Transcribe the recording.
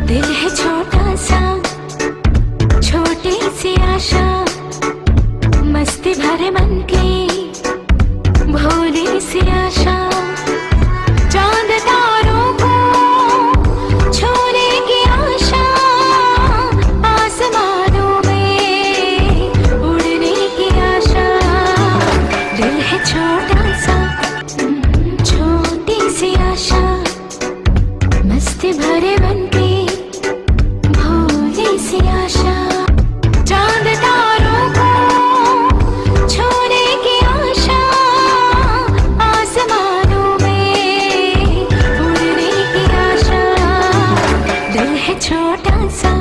दिल है छोटा सा, छोटी सी आशा, मस्ती भरे मन की भोली सी आशा। चांद तारों को छूने की आशा, आसमानों में उड़ने की आशा। दिल है छोटा सा, छोटी सी आशा, मस्ती भरे मन की भोली सी आशा। चांद तारों को छूने की आशा, आसमानों में उड़ने की आशा। दिल है छोटा सा,